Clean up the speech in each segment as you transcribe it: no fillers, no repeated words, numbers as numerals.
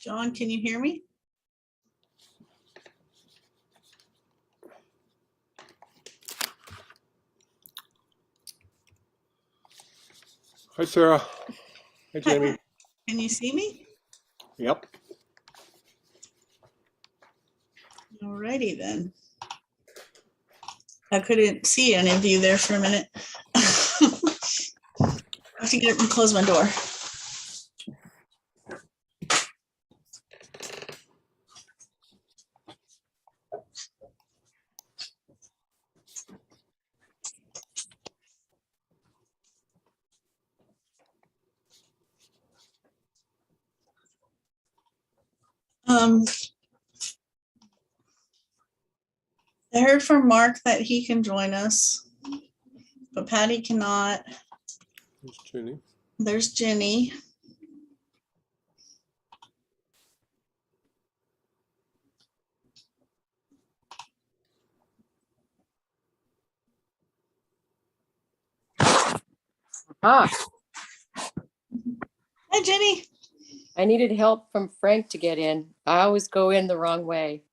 John, can you hear me? Hi, Sarah. Hi, Jamie. Can you see me? Yep. Alrighty then. I couldn't see any of you there for a minute. I have to get up and close my door. I heard from Mark that he can join us, but Patty cannot. There's Jenny. There's Jenny. Ah, Hi, Jenny. I needed help from Frank to get in. I always go in the wrong way.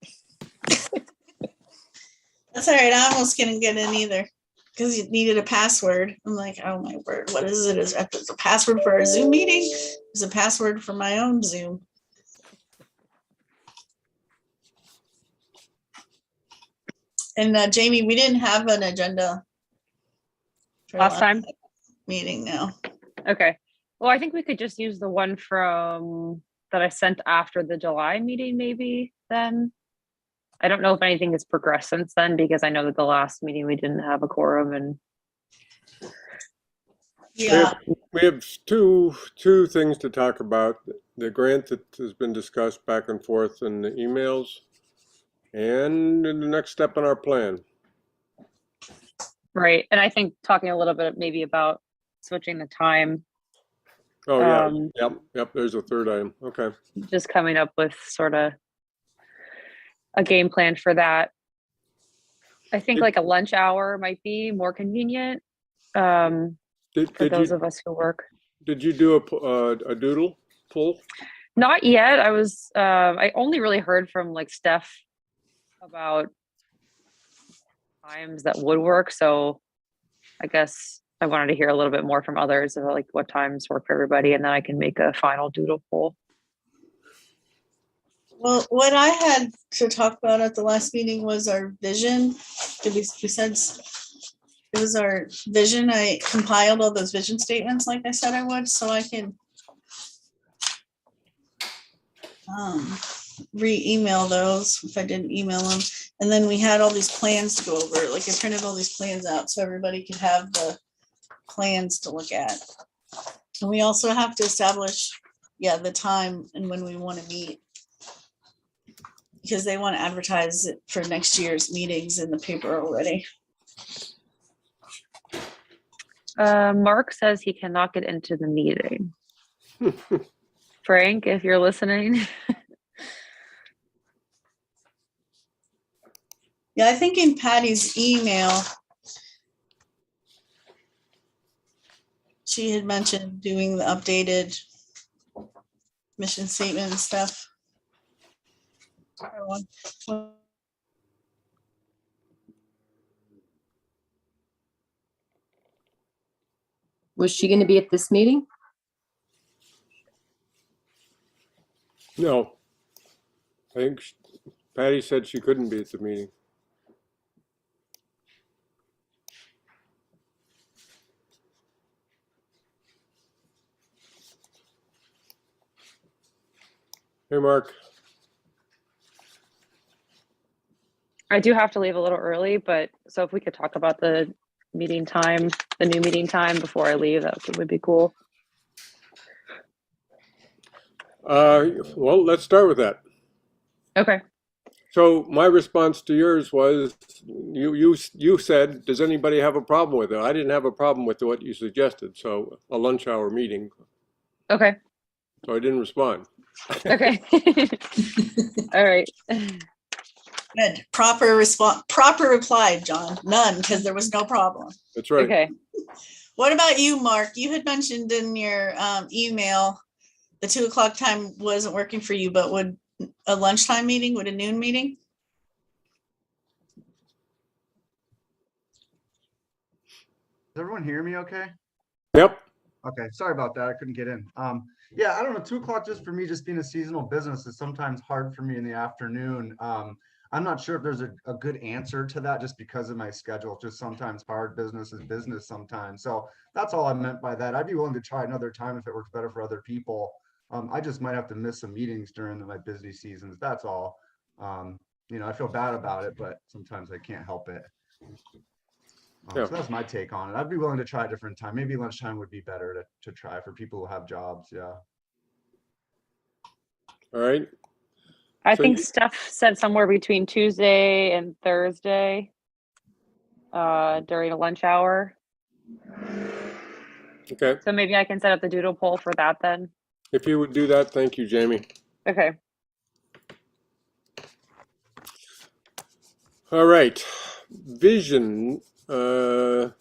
That's all right. I almost couldn't get in either because you needed a password. I'm like, oh my word, what is it? Is it a password for a Zoom meeting? Is a password for my own Zoom? And Jamie, we didn't have an agenda for Last time? meeting now. Okay. Well, I think we could just use the one from that I sent after the July meeting, maybe then. I don't know if anything has progressed since then because I know that the last meeting we didn't have a quorum and Yeah. We have two things to talk about. The grant that has been discussed back and forth in the emails and the next step in our plan. right. And I think talking a little bit maybe about switching the time, Oh, yeah. Yep. There's a third item. Okay. just coming up with sort of a game plan for that. I think like a lunch hour might be more convenient for those of us who work. Did you do a doodle poll? Not yet. I only really heard from like Steph about times that would work. So I guess I wanted to hear a little bit more from others about like what times work for everybody, and then I can make a final doodle poll. Well, what I had to talk about at the last meeting was our vision. We said it was our vision. I compiled all those vision statements like I said I would, so I can re-email those if I didn't email them. And then we had all these plans to go over. Like I printed all these plans out so everybody could have the plans to look at. And we also have to establish, the time and when we want to meet, because they want to advertise it for next year's meetings in the paper already. Mark says he cannot get into the meeting. Frank, if you're listening. Yeah, I think in Patty's email, she had mentioned doing the updated mission statement and stuff. Was she going to be at this meeting? No. I think Patty said she couldn't be at the meeting. Hey, Mark. I do have to leave a little early, but so if we could talk about the meeting time, the new meeting time before I leave, that would be cool. Well, let's start with that. Okay. So my response to yours was, you said, does anybody have a problem with it? I didn't have a problem with what you suggested, so a lunch hour meeting. Okay. So I didn't respond. Okay. All right. Good. Proper response. Proper reply, John. None, because there was no problem. That's right. Okay. What about you, Mark? You had mentioned in your email the 2 o'clock time wasn't working for you, but would a lunchtime meeting, would a noon meeting? Does everyone hear me okay? Yep. Okay, sorry about that. I couldn't get in. Yeah, I don't know. 2 o'clock just for me, just being a seasonal business is sometimes hard for me in the afternoon. I'm not sure if there's a good answer to that just because of my schedule. Just sometimes hard business is business sometimes. So that's all I meant by that. I'd be willing to try another time if it works better for other people. I just might have to miss some meetings during my busy seasons. That's all. I feel bad about it, but sometimes I can't help it. Yeah. So that's my take on it. I'd be willing to try a different time. Maybe lunchtime would be better to try for people who have jobs. Yeah. All right. I So think you- Steph said somewhere between Tuesday and Thursday during a lunch hour. Okay. So maybe I can set up the doodle poll for that then. If you would do that, thank you, Jamie. Okay. All right. Vision. I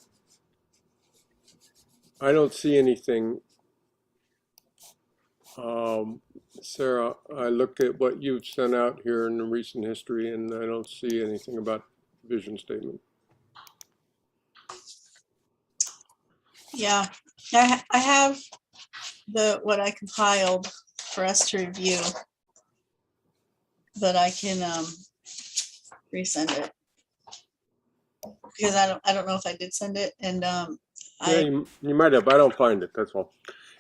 don't see anything. Sarah, I looked at what you've sent out here in the recent history, and I don't see anything about vision statement. Yeah, I have what I compiled for us to review, but I can resend it because I don't know if I did send it, and Yeah, you might have. I don't find it. That's all.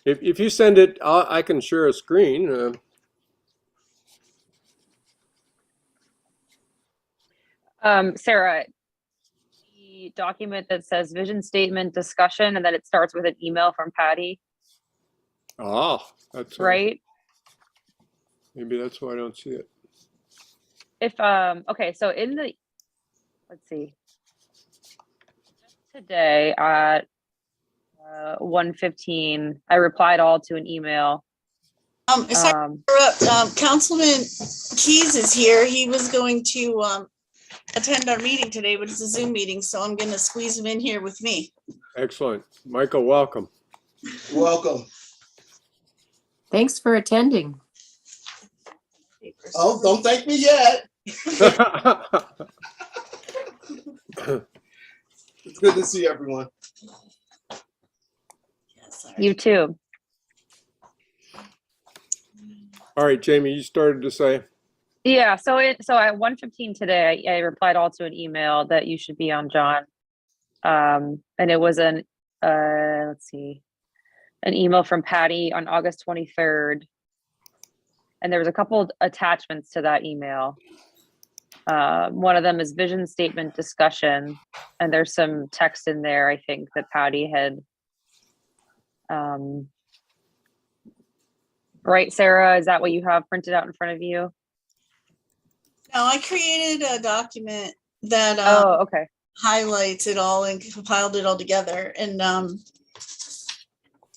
If you send it, I can share a screen. Sarah, the document that says vision statement discussion and then it starts with an email from Patty, That's right? Maybe that's why I don't see it. If okay, so in the let's see. Today at 1:15, I replied all to an email. sorry to interrupt. Councilman Keys is here. He was going to attend our meeting today, but it's a Zoom meeting, so I'm going to squeeze him in here with me. Excellent. Michael, welcome. Welcome. Thanks for attending. Oh, don't thank me yet. It's good to see everyone. Yeah, sorry. You too. All right, Jamie, you started to say. Yeah, so at 1:15 today, I replied all to an email that you should be on, John. And it was an let's see, an email from Patty on August 23rd. And there was a couple of attachments to that email. One of them is vision statement discussion, and there's some text in there, I think, that Patty had. Right, Sarah, is that what you have printed out in front of you? No, I created a document that Oh, okay. highlights it all and compiled it all together, and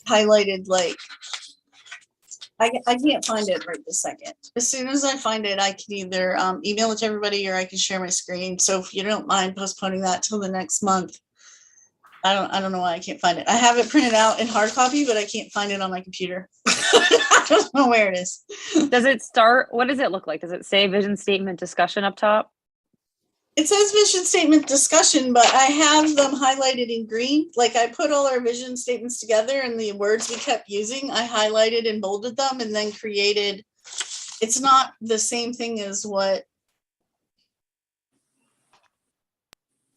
highlighted like I can't find it right this second. As soon as I find it, I can either email it to everybody or I can share my screen. So if you don't mind postponing that till the next month. I don't know why I can't find it. I have it printed out in hard copy, but I can't find it on my computer. I don't know where it is. Does it start? What does it look like? Does it say vision statement discussion up top? It says vision statement discussion, but I have them highlighted in green. Like I put all our vision statements together and the words we kept using, I highlighted and bolded them and then created. It's not the same thing as what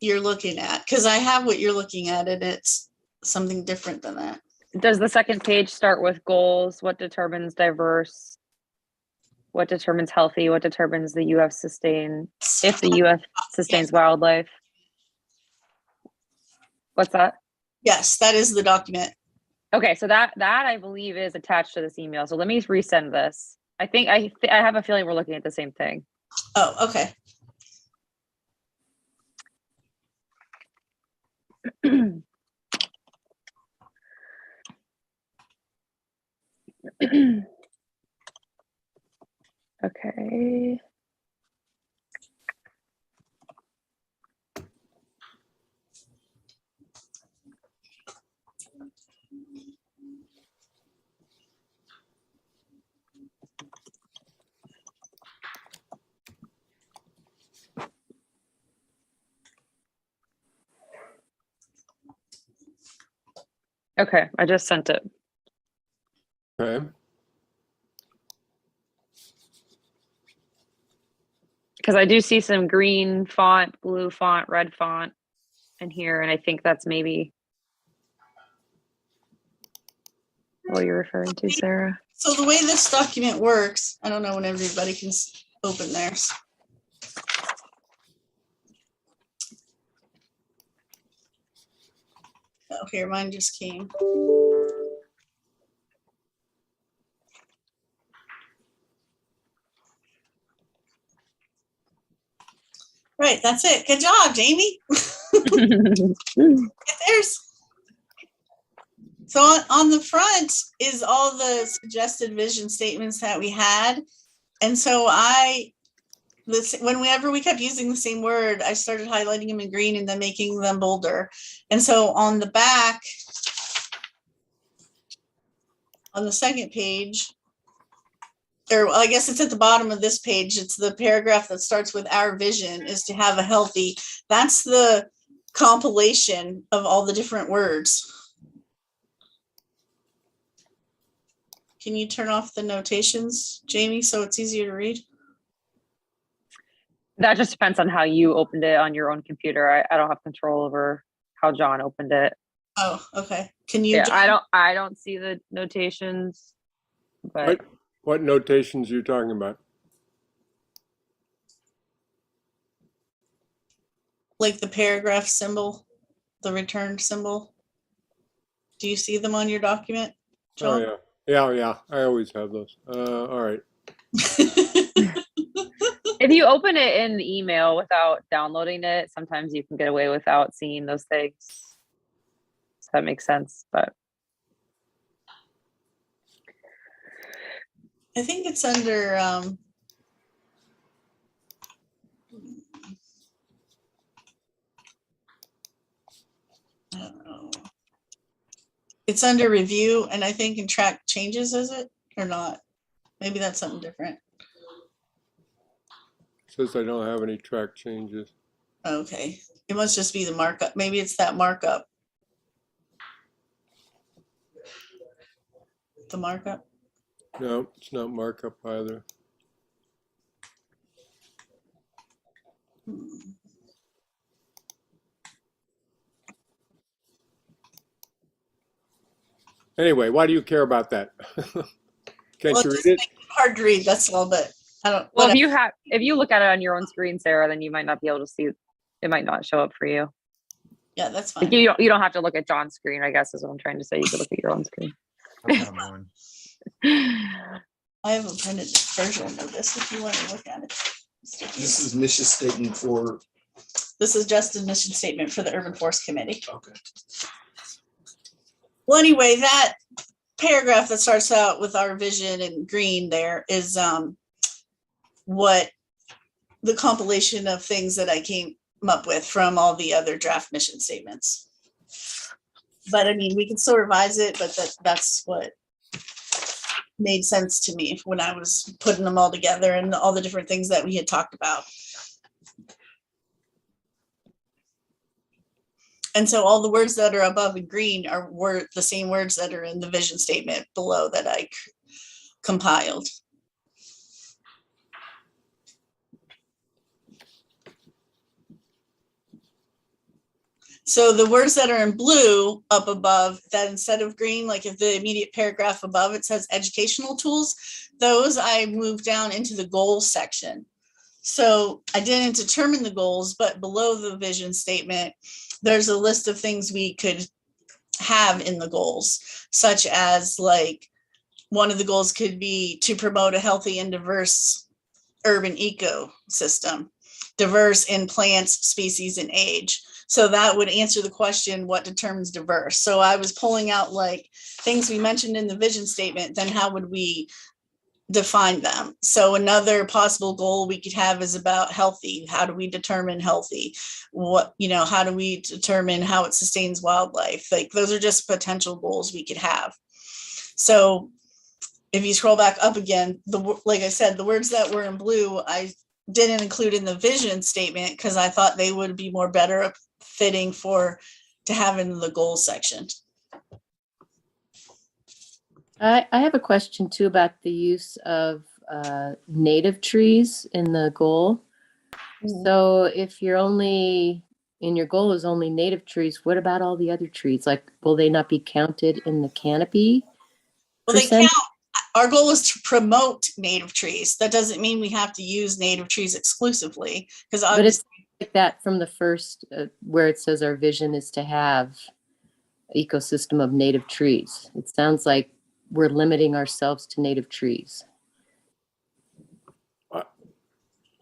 you're looking at, because I have what you're looking at and it's something different than that. Does the second page start with goals? What determines diverse? What determines healthy? What determines the U.S. sustain? If the U.S. sustains wildlife? What's that? Yes, that is the document. Okay, so that I believe is attached to this email. So let me resend this. I think I have a feeling we're looking at the same thing. Oh, okay. Okay. Okay, I just sent it. Okay. Because I do see some green font, blue font, red font in here, and I think that's maybe what you're referring to, Sarah. So the way this document works, I don't know when everybody can open theirs. Oh, here, mine just came. Right, that's it. Good job, Jamie. There's so on the front is all the suggested vision statements that we had. And so whenever we kept using the same word, I started highlighting them in green and then making them bolder. And so on the back, on the second page, or I guess it's at the bottom of this page, it's the paragraph that starts with our vision is to have a healthy, that's the compilation of all the different words. Can you turn off the notations, Jamie, so it's easier to read? That just depends on how you opened it on your own computer. I don't have control over how John opened it. Oh, okay. Can you? Yeah, I don't see the notations, but What notations are you talking about? Like the paragraph symbol, the return symbol. Do you see them on your document, John? Oh, yeah. Yeah. I always have those. All right. if you open it in the email without downloading it, sometimes you can get away without seeing those things. Does that make sense? But I think it's under I don't know. It's under review, and I think in track changes, is it or not? Maybe that's something different. Says I don't have any track changes. Okay, it must just be the markup. Maybe it's that markup. The markup. No, it's not markup either. Anyway, why do you care about that? Can't Well, you just read it? makes it hard to read. That's all. But I don't. well, whatever. if you look at it on your own screen, Sarah, then you might not be able to see. It might not show up for you. Yeah, that's Like fine. you don't have to look at John's screen, I guess is what I'm trying to say. You could look at your own screen. That's what I'm doing. I have a printed version of this if you want to look at it. This is mission statement for, This is just a mission statement for the Urban Forest Committee. okay. Well, anyway, that paragraph that starts out with our vision in green there is what the compilation of things that I came up with from all the other draft mission statements. But I mean, we can still revise it, but that's what made sense to me when I was putting them all together and all the different things that we had talked about. And so all the words that are above in green were the same words that are in the vision statement below that I compiled. So the words that are in blue up above, that instead of green, like if the immediate paragraph above it says educational tools, those I moved down into the goals section. So I didn't determine the goals, but below the vision statement, there's a list of things we could have in the goals, such as like one of the goals could be to promote a healthy and diverse urban ecosystem, diverse in plants, species, and age. So that would answer the question, what determines diverse? So I was pulling out like things we mentioned in the vision statement, then how would we define them? So another possible goal we could have is about healthy. How do we determine healthy? What, how do we determine how it sustains wildlife? Like those are just potential goals we could have. So if you scroll back up again, like I said, the words that were in blue, I didn't include in the vision statement because I thought they would be better fitting to have in the goals section. I have a question too about the use of native trees in the goal. So if you're only, in your goal is only native trees, what about all the other trees? Like, will they not be counted in the canopy? Well, they percent? count. Our goal is to promote native trees. That doesn't mean we have to use native trees exclusively, because But it's obviously, like that from the first, where it says our vision is to have ecosystem of native trees. It sounds like we're limiting ourselves to native trees.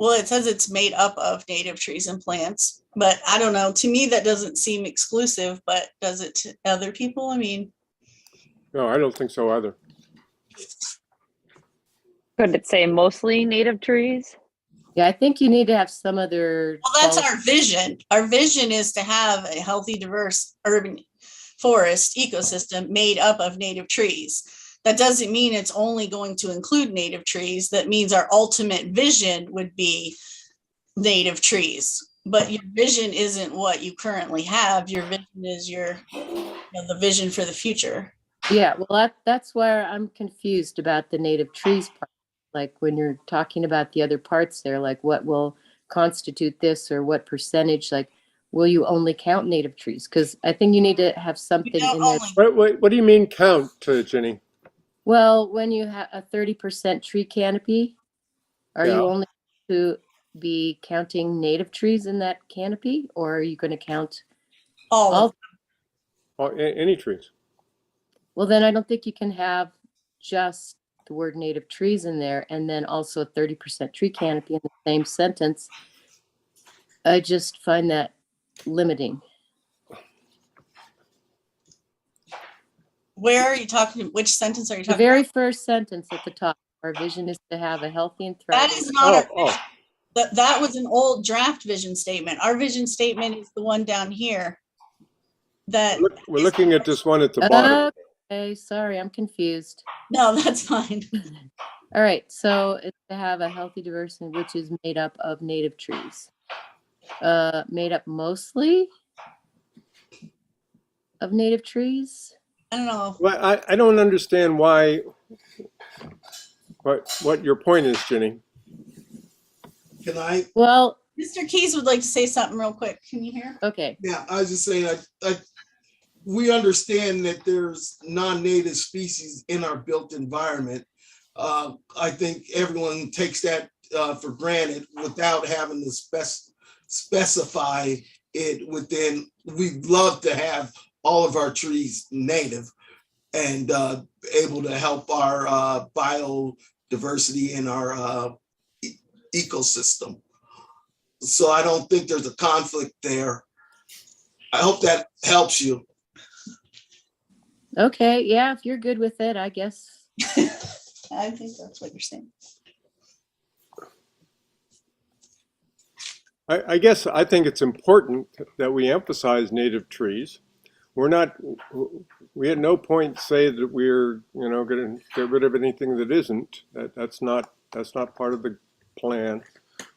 well, it says it's made up of native trees and plants, but I don't know. To me, that doesn't seem exclusive, but does it to other people? I mean, No, I don't think so either. Could it say mostly native trees? Yeah, I think you need to have some other. well, that's our vision. Our vision is to have a healthy, diverse urban forest ecosystem made up of native trees. That doesn't mean it's only going to include native trees. That means our ultimate vision would be native trees. But your vision isn't what you currently have. Your vision is the vision for the future. Yeah, well, that's where I'm confused about the native trees part. Like when you're talking about the other parts there, like what will constitute this or what percentage, like will you only count native trees? Because I think you need to have something We don't in there. only What do you mean count, Jenny? Well, when you have a 30% tree canopy, are Yeah. you only to be counting native trees in that canopy, or are you going to count all of all? Oh, any trees? Well, then I don't think you can have just the word native trees in there and then also a 30% tree canopy in the same sentence. I just find that limiting. Where are you talking? Which sentence are you The talking very about? first sentence at the top, our vision is to have a healthy and That thriving. is not our Oh, vision. That was an old draft vision statement. Our vision statement is the one down here. That we're looking at this one at the bottom. Okay, sorry, I'm confused. no, that's fine. All right, so it's to have a healthy diversity, which is made up of native trees. Made up mostly of native trees. I don't know. Well, I don't understand why, what your point is, Jenny. Can I, Well, Mr. Keys would like to say something real quick. Can you hear? okay. yeah, I was just saying, we understand that there's non-native species in our built environment. I think everyone takes that for granted without having to specify it within. We'd love to have all of our trees native and able to help our biodiversity in our ecosystem. So I don't think there's a conflict there. I hope that helps you. Okay, yeah, if you're good with it, I guess. I think that's what you're saying. I guess I think it's important that we emphasize native trees. We at no point say that we're, going to get rid of anything that isn't. That's not part of the plan.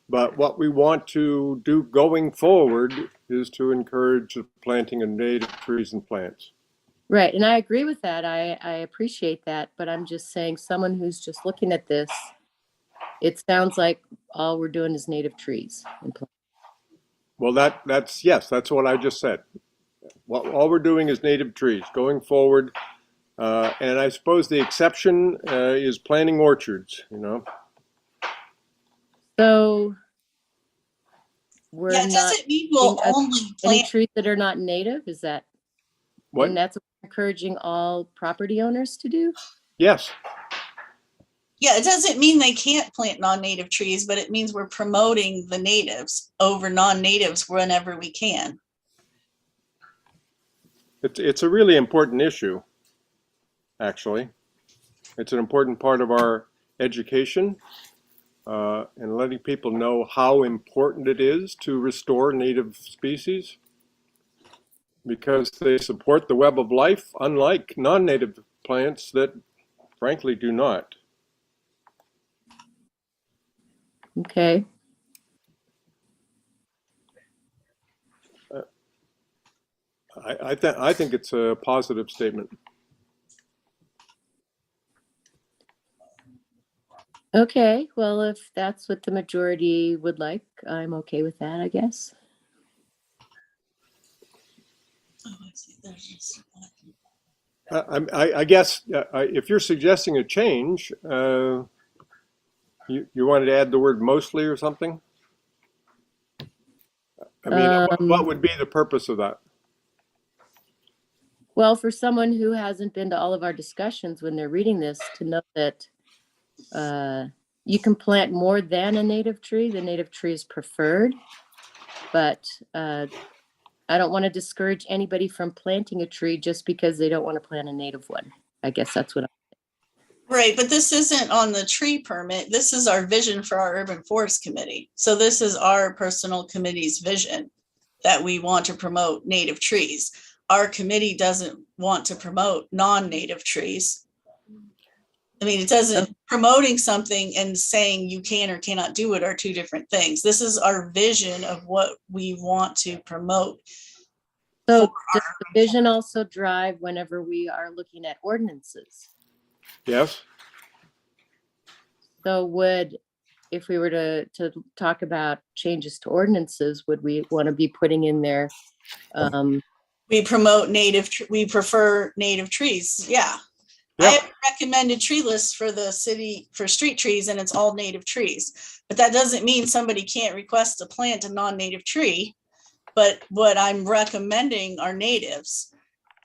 But what we want to do going forward is to encourage the planting of native trees and plants. Right, and I agree with that. I appreciate that, but I'm just saying, someone who's just looking at this, it sounds like all we're doing is native trees and plants. Well, yes, that's what I just said. All we're doing is native trees going forward. And I suppose the exception is planting orchards, So we're Yeah, it not doesn't mean we'll only any plant. trees that are not native, is that? What? And that's what we're encouraging all property owners to do? Yes. Yeah, it doesn't mean they can't plant non-native trees, but it means we're promoting the natives over non-natives whenever we can. It's a really important issue, actually. It's an important part of our education and letting people know how important it is to restore native species because they support the web of life, unlike non-native plants that frankly do not. Okay. I think it's a positive statement. Okay, well, if that's what the majority would like, I'm okay with that, I guess. Oh, I see. There's just one. I guess if you're suggesting a change, you wanted to add the word mostly or something? I mean, what would be the purpose of that? Well, for someone who hasn't been to all of our discussions when they're reading this, to know that you can plant more than a native tree. The native tree is preferred, but I don't want to discourage anybody from planting a tree just because they don't want to plant a native one. I guess that's what Right, but this isn't on the tree permit. This is our vision for our urban forest committee. So this is our personal committee's vision that we want to promote native trees. Our committee doesn't want to promote non-native trees. I mean, it doesn't, promoting something and saying you can or cannot do it are two different things. This is our vision of what we want to promote. So for does our- the vision also drive whenever we are looking at ordinances? Yes? So if we were to talk about changes to ordinances, would we want to be putting in there? We promote we prefer native trees. Yeah. I Yeah. have a recommended tree list for the city for street trees and it's all native trees. But that doesn't mean somebody can't request to plant a non-native tree. But what I'm recommending are natives.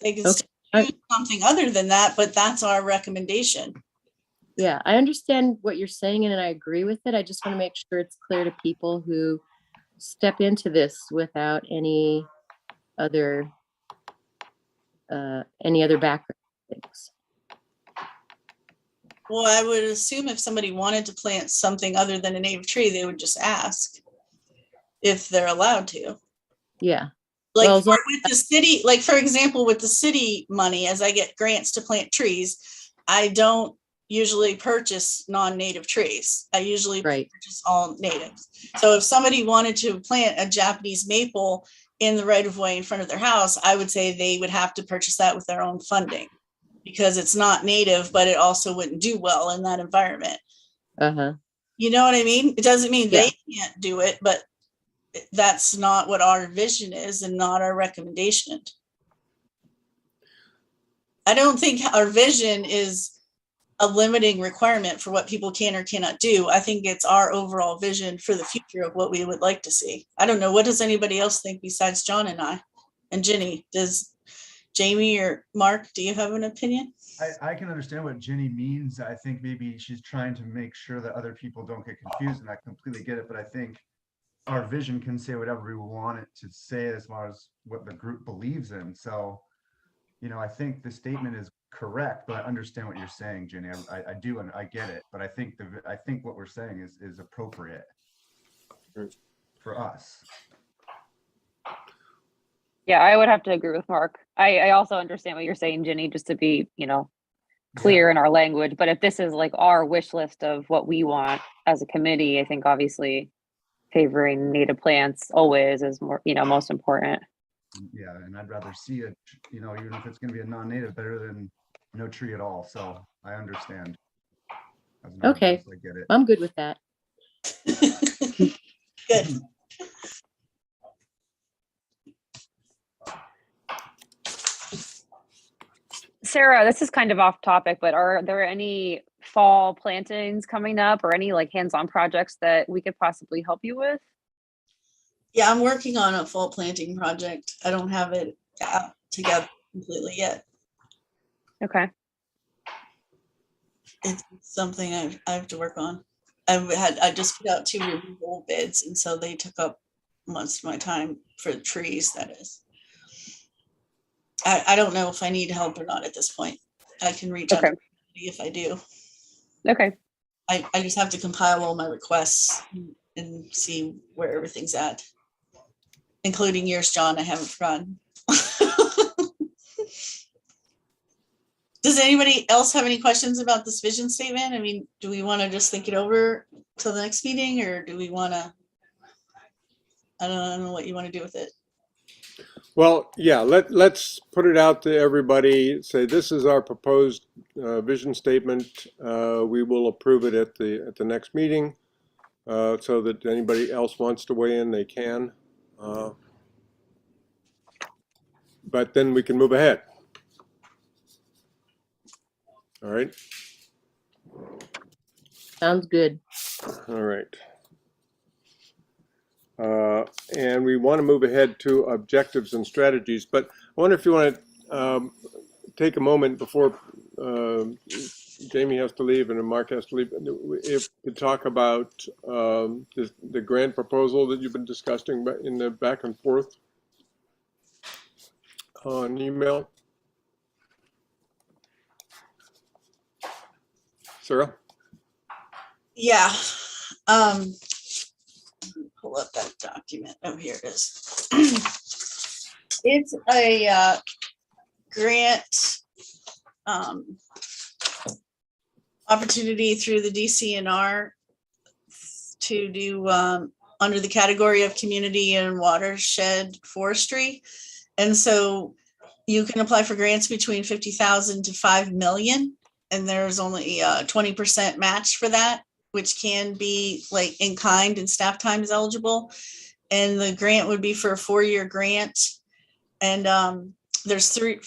They can still Okay. do something other than that, but that's our recommendation. Yeah, I understand what you're saying and I agree with it. I just want to make sure it's clear to people who step into this without any other background things. Well, I would assume if somebody wanted to plant something other than a native tree, they would just ask if they're allowed to. Yeah. Like Well, as long- with the city, like for example, with the city money, as I get grants to plant trees, I don't usually purchase non-native trees. I usually Right. purchase all natives. So if somebody wanted to plant a Japanese maple in the right of way in front of their house, I would say they would have to purchase that with their own funding because it's not native, but it also wouldn't do well in that environment. Uh-huh. You know what I mean? It doesn't mean Yeah. they can't do it, but that's not what our vision is and not our recommendation. I don't think our vision is a limiting requirement for what people can or cannot do. I think it's our overall vision for the future of what we would like to see. I don't know. What does anybody else think besides John and I and Ginny? Does Jamie or Mark, do you have an opinion? I can understand what Ginny means. I think maybe she's trying to make sure that other people don't get confused, and I completely get it. But I think our vision can say whatever we want it to say as far as what the group believes in. So, I think the statement is correct, but I understand what you're saying, Ginny. I do, and I get it. But I think what we're saying is appropriate for us. Yeah, I would have to agree with Mark. I also understand what you're saying, Ginny, just to be, clear in our language. But if this is like our wish list of what we want as a committee, I think obviously favoring native plants always is more, most important. Yeah, and I'd rather see it, even if it's going to be a non-native, better than no tree at all. So I understand. As an Okay. arborist, I get it. I'm good with that. Good. Sarah, this is kind of off topic, but are there any fall plantings coming up or any like hands-on projects that we could possibly help you with? Yeah, I'm working on a fall planting project. I don't have it out together completely yet. Okay. It's something I have to work on. I just put out 2 removal bids, and so they took up most of my time for the trees, that is. I don't know if I need help or not at this point. I can reach out Okay. to you if I do. Okay. I just have to compile all my requests and see where everything's at, including yours, John. I haven't forgotten. Does anybody else have any questions about this vision statement? I mean, do we want to just think it over till the next meeting, or do we want to? I don't know what you want to do with it. Well, yeah, let's put it out to everybody, say this is our proposed vision statement. We will approve it at the next meeting, so that anybody else wants to weigh in, they can. But then we can move ahead. All right, Sounds good. all right. And we want to move ahead to objectives and strategies, but I wonder if you want to take a moment before Jamie has to leave and Mark has to leave, if to talk about the grant proposal that you've been discussing in the back and forth on email. Sarah? Yeah. Pull up that document. Oh, here it is. It's a grant opportunity through the DCNR to do under the category of community and watershed forestry. And so you can apply for grants between 50,000 to 5 million. And there's only a 20% match for that, which can be like in kind, and staff time is eligible. And the grant would be for a 4-year grant. And there's three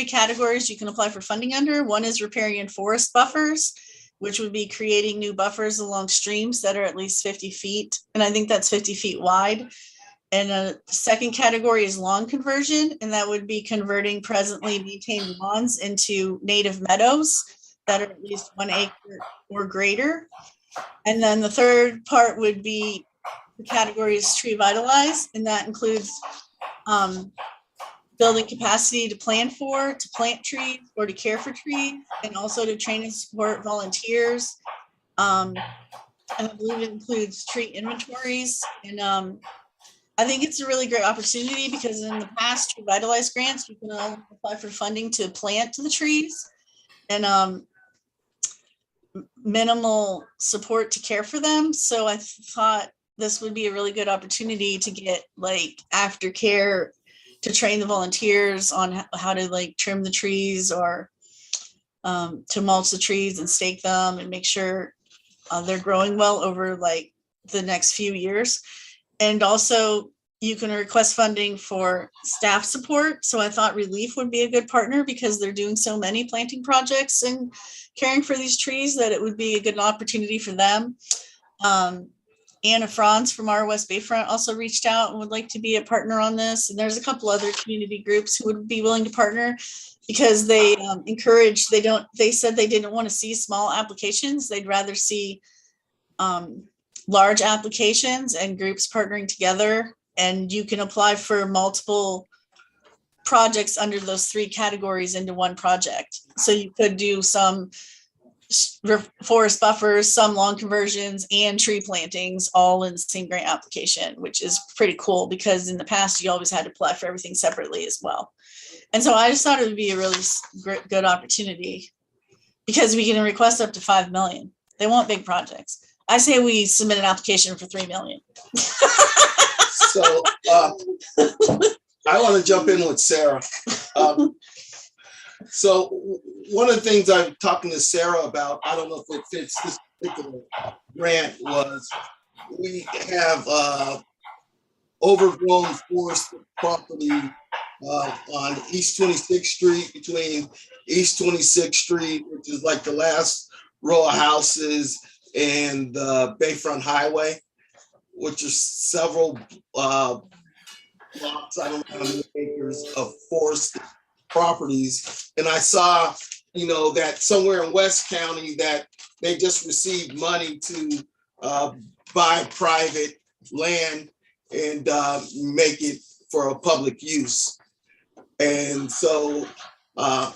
categories you can apply for funding under. One is riparian forest buffers, which would be creating new buffers along streams that are at least 50 feet. And I think that's 50 feet wide. And a second category is lawn conversion, and that would be converting presently maintained lawns into native meadows that are at least 1 acre or greater. And then the third part would be the category is tree vitalize, and that includes building capacity to plan for, to plant trees, or to care for trees, and also to train and support volunteers. And I believe it includes tree inventories. And I think it's a really great opportunity because in the past, tree vitalize grants, you can only apply for funding to plant the trees and minimal support to care for them. So I thought this would be a really good opportunity to get like aftercare, to train the volunteers on how to like trim the trees or to mulch the trees and stake them and make sure they're growing well over like the next few years. And also you can request funding for staff support. So I thought Relief would be a good partner because they're doing so many planting projects and caring for these trees that it would be a good opportunity for them. Anna Franz from our West Bayfront also reached out and would like to be a partner on this. And there's a couple other community groups who would be willing to partner because they they said they didn't want to see small applications. They'd rather see large applications and groups partnering together. And you can apply for multiple projects under those 3 categories into one project. So you could do some forest buffers, some lawn conversions, and tree plantings all in the same grant application, which is pretty cool because in the past you always had to apply for everything separately as well. And so I just thought it would be a really good opportunity because we can request up to 5 million. They want big projects. I say we submit an application for 3 million. So I want to jump in with Sarah. So one of the things I'm talking to Sarah about, I don't know if it fits this particular grant, was we have overgrown forest property on East 26th Street, between East 26th Street, which is like the last row of houses, and the Bayfront Highway, which are several blocks, I don't know how many acres of forest properties. And I saw, that somewhere in West County that they just received money to buy private land and make it for a public use. And so I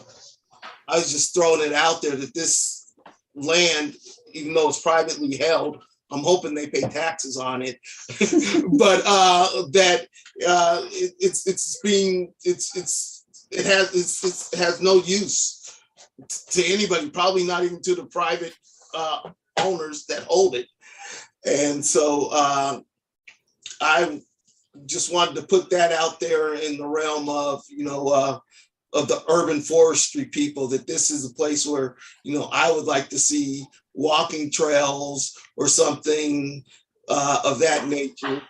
was just throwing it out there that this land, even though it's privately held, I'm hoping they pay taxes on it, but that it has no use to anybody, probably not even to the private owners that hold it. And so I just wanted to put that out there in the realm of, of the urban forestry people, that this is a place where, I would like to see walking trails or something of that nature.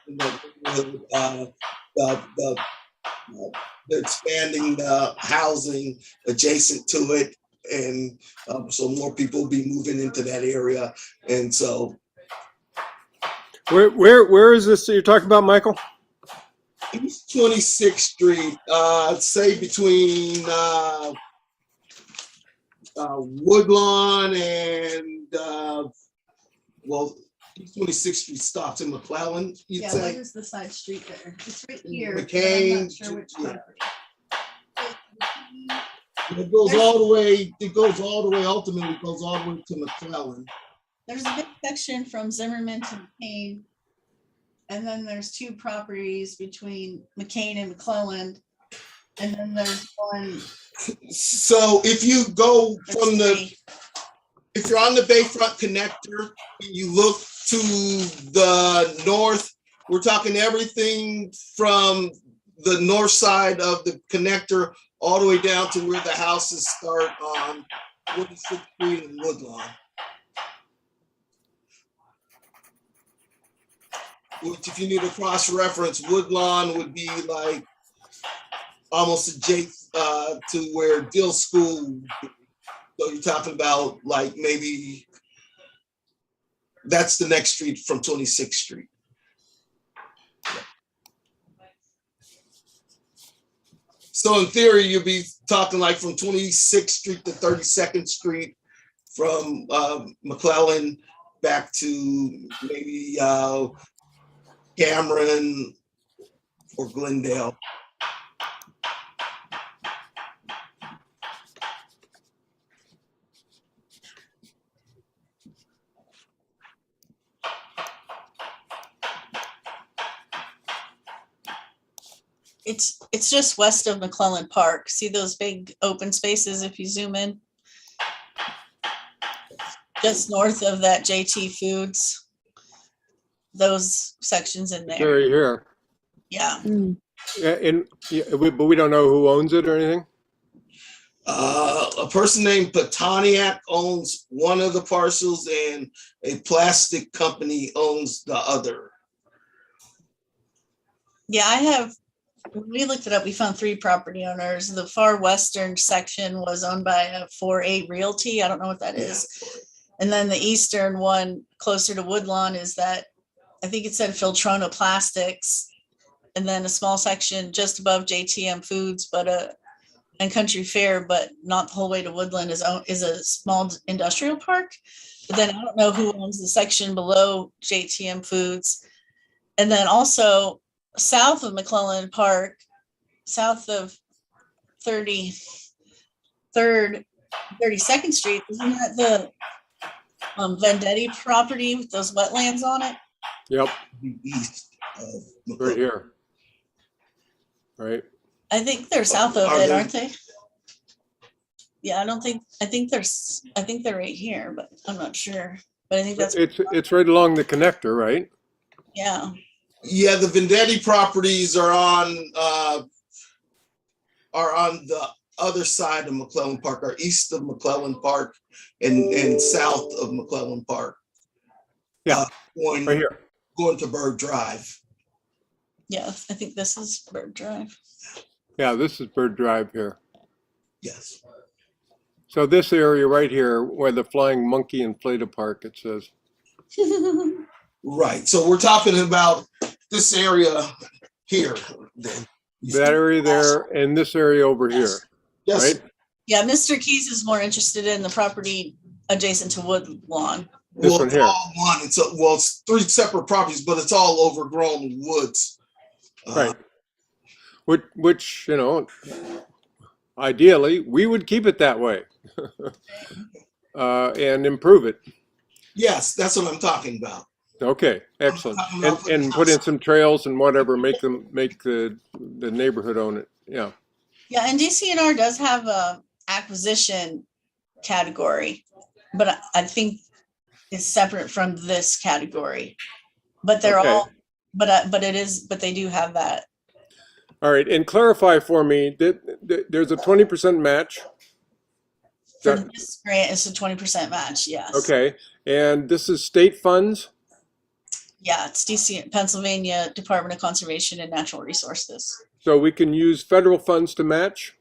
They're expanding the housing adjacent to it. And so more people will be moving into that area. And so. Where is this that you're talking about, Michael? East 26th Street, say between Woodlawn and, East 26th Street stops in McClellan, you'd Yeah, say? what is the side street there? It's right here. but I'm McCain, not sure which yeah. property. It goes all the way, ultimately it goes all the way to McClellan. There's a big section from Zimmerman to McCain. And then there's two properties between McCain and McClelland. And then there's one. So if you go there's from three. if you're on the Bayfront connector, and you look to the north, we're talking everything from the north side of the connector all the way down to where the houses start on 46th Street and Woodlawn. Which, if you need a cross reference, Woodlawn would be like almost adjacent to where Dill School. So you're talking about like maybe that's the next street from 26th Street. So in theory, you'll be talking like from 26th Street to 32nd Street, from McClellan back to maybe Cameron or Glendale. It's just west of McClellan Park. See those big open spaces if you zoom in? Just north of that JT Foods. Those sections in there. Area here. Yeah. But we don't know who owns it or anything? A person named Petaniak owns one of the parcels and a plastic company owns the other. Yeah, when we looked it up, we found 3 property owners. The far western section was owned by a 4A Realty. I don't know what that is. And then the eastern one closer to Woodlawn is that, I think it said Filtrona Plastics. And then a small section just above JTM Foods, and Country Fair, but not the whole way to Woodland is a small industrial park. But then I don't know who owns the section below JTM Foods. And then also south of McClellan Park, south of 32nd Street, isn't that the Vendetti property with those wetlands on it? Yep, East of right McClellan. here. Right. I think they're south of Are it, they? aren't they? Yeah, I think they're right here, but I'm not sure. But I think that's, It's right along the connector, right? yeah. Yeah, the Vendetti properties are on the other side of McClellan Park, or east of McClellan Park and south of McClellan Park. Yeah, Going right here. to Bird Drive. Yeah, I think this is Bird Drive. Yeah, this is Bird Drive here. Yes. So this area right here, where the Flying Monkey Inflatable Park, it says. Right. So we're talking about this area here. Then. That area there and this area over here, Yes. right? Yeah, Mr. Keys is more interested in the property adjacent to Woodlawn. This Well, one it's here. all one. It's 3 separate properties, but it's all overgrown woods. Right. Which, ideally, we would keep it that way and improve it. Yes, that's what I'm talking about. Okay, excellent. talking about And put in some trails and whatever, make the neighborhood own it. Yeah. Yeah, and DCNR does have a acquisition category, but I think it's separate from this category. But they're Okay. all but they do have that. All right, and clarify for me that there's a 20% match. For That- this grant, it's a 20% match, yes. Okay, and this is state funds? Yeah, it's DC, Pennsylvania Department of Conservation and Natural Resources. So we can use federal funds to match?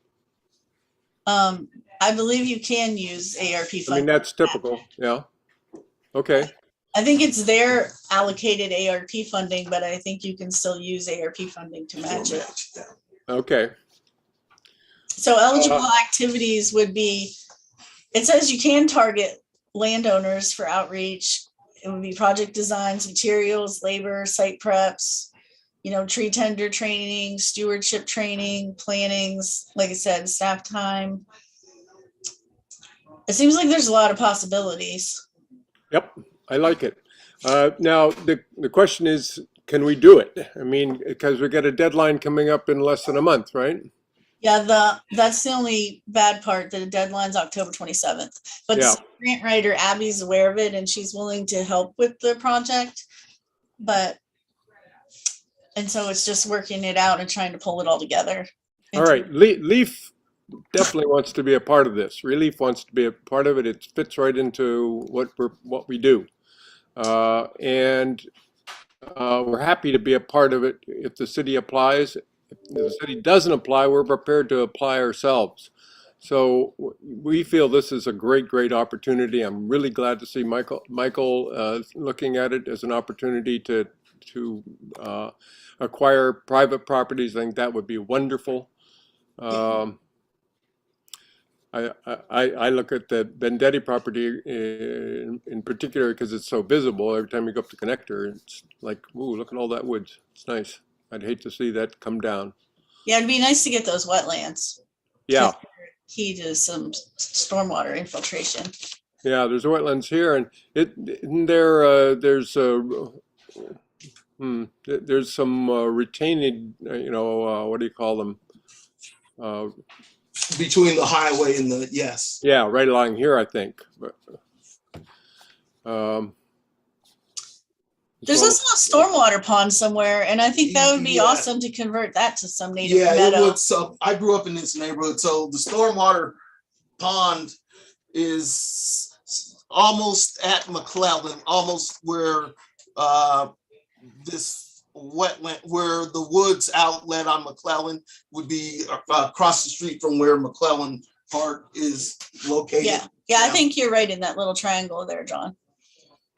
I believe you can use ARP I mean, funding. that's typical, yeah. Okay, I think it's their allocated ARP funding, but I think you can still use ARP funding to match it. okay, So eligible activities would be, it says you can target landowners for outreach. It would be project designs, materials, labor, site preps, tree tender training, stewardship training, plannings, like I said, staff time. It seems like there's a lot of possibilities. yep, I like it. Now, the question is, can we do it? I mean, because we got a deadline coming up in less than a month, right? Yeah, that's the only bad part. The deadline's October 27th. But Yeah. the grant writer Abby's aware of it and she's willing to help with the project. And so it's just working it out and trying to pull it all together. All right, Leaf definitely wants to be a part of this. Relief wants to be a part of it. It fits right into what we do. And we're happy to be a part of it if the city applies. If the city doesn't apply, we're prepared to apply ourselves. So we feel this is a great opportunity. I'm really glad to see Michael looking at it as an opportunity to acquire private properties. I think that would be wonderful. I look at the Vendetti property in particular because it's so visible. Every time you go up the connector, it's like, ooh, look at all that woods. It's nice. I'd hate to see that come down. Yeah, it'd be nice to get those wetlands. Yeah, Key to some stormwater infiltration. yeah. There's wetlands here, and there's some retaining. What do you call them? Between the highway and the, yes. Yeah, right along here, I think. But, There's so- also a stormwater pond somewhere, and I think that would be Yeah. awesome to convert that to some native Yeah, it meadow. would. So I grew up in this neighborhood. So the stormwater pond is almost at McClellan, almost where this wetland, where the woods outlet on McClellan would be across the street from where McClellan Park is located. Yeah, I think you're right in that little triangle there, John.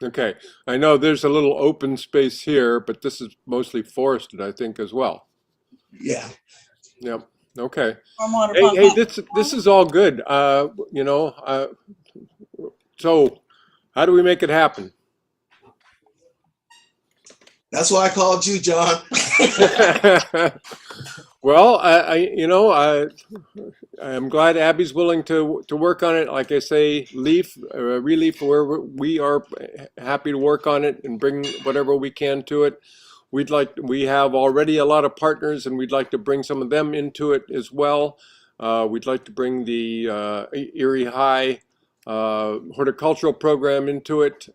Okay, I know there's a little open space here, but this is mostly forested, I think, as well. Yeah. Yep. Okay. Stormwater Hey, pond. this is all good. So how do we make it happen? That's why I called you, John. Well, I'm glad Abby's willing to work on it. Like I say, Relief, where we are happy to work on it and bring whatever we can to it. We have already a lot of partners, and we'd like to bring some of them into it as well. We'd like to bring the Erie High horticultural program into it,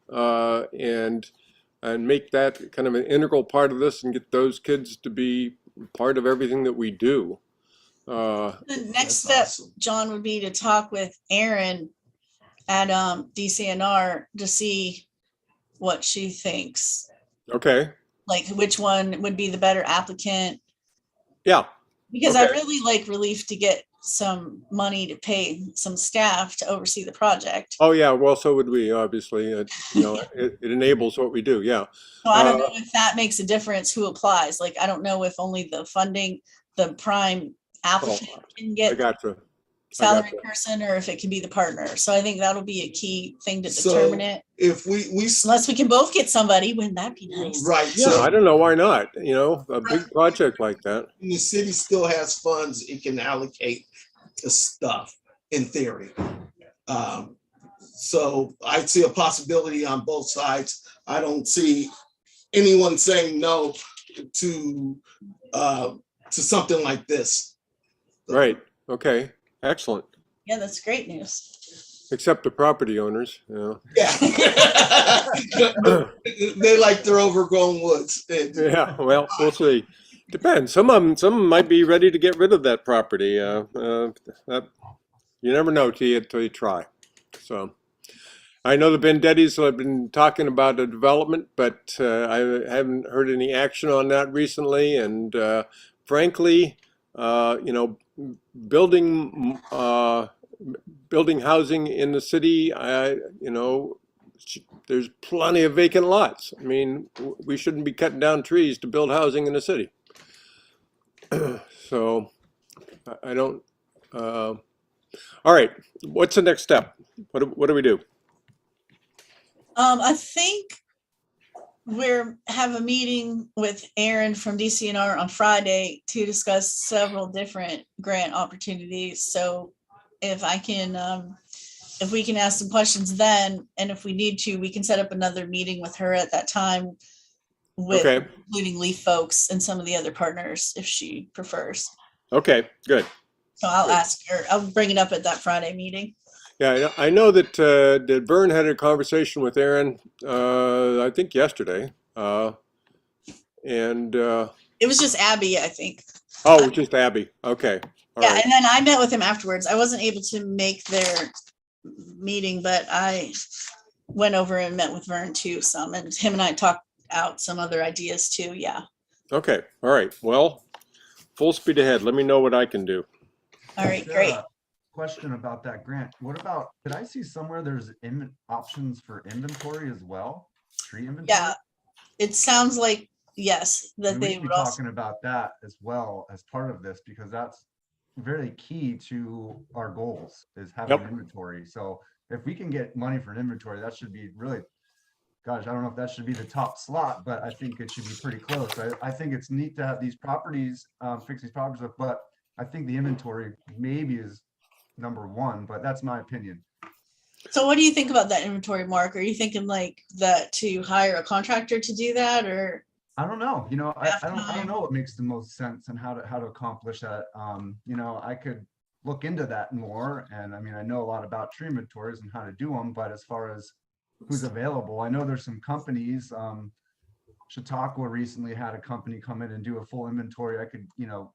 and make that kind of an integral part of this, and get those kids to be part of everything that we do. The next That's step, awesome. John, would be to talk with Erin at DCNR to see what she thinks, Okay. like which one would be the better applicant. Yeah. Because I'd Okay. really like Relief to get some money to pay some staff to oversee the project. Oh, yeah. Well, so would we, obviously. It enables what we do. Yeah. So I don't know if that makes a difference who applies. Like, I don't know if only the funding, the prime applicant can I get gotcha. salary gotcha. person, or if it can be the partner. So I think that'll be a key thing to So, determine it. If we Unless we can both get somebody, wouldn't that be nice? right, Yeah, so I don't know why not. A big project like that. the city still has funds it can allocate to stuff in theory. So I see a possibility on both sides. I don't see anyone saying no to something like this. Right. Okay. Excellent. Yeah, that's great news. Except the property owners, you Yeah. They like their overgrown woods. Yeah, well, we'll see. Depends. Some of them might be ready to get rid of that property. That, you never know till you try. So I know the Vendettis have been talking about a development, but I haven't heard any action on that recently. And frankly, you know, building building housing in the city, you know, there's plenty of vacant lots. I mean, we shouldn't be cutting down trees to build housing in the city. So I don't. All right, what's the next step? What do we do? I think we're have a meeting with Aaron from DCNR on Friday to discuss several different grant opportunities. So if I can, if we can ask some questions then, and if we need to, we can set up another meeting with her at that time with Okay. including Leaf folks and some of the other partners if she prefers. Okay, good. So I'll ask her, I'll bring it up at that Friday meeting. Yeah, I know that that Vern had a conversation with Aaron, I think yesterday, and It was just Abby, I think. oh, just Abby. Okay, all Yeah, right. and then I met with him afterwards. I wasn't able to make their meeting, but I went over and met with Vern too some, and him and I talked out some other ideas too. Yeah. Okay, all right. Well, full speed ahead. Let me know what I can do. All right, Sarah, great. Question about that grant. What about, did I see somewhere there's options for inventory as well? Tree inventory? Yeah, it sounds like, yes, that We they should be would also, talking about that as well as part of this, because that's very key to our goals, is having Yep. inventory. So if we can get money for an inventory, that should be really, gosh, I don't know if that should be the top slot, but I think it should be pretty close. I think it's neat to have these properties, fix these properties up, but I think the inventory maybe is number one, but that's my opinion. so what do you think about that inventory, Mark? Are you thinking like that to hire a contractor to do that, or? I don't know, you know, I don't Time. know what makes the most sense and how to accomplish that. You know, I could look into that more. And I mean, I know a lot about tree inventories and how to do them, but as far as who's available, I know there's some companies, Chautauqua recently had a company come in and do a full inventory. I could, you know,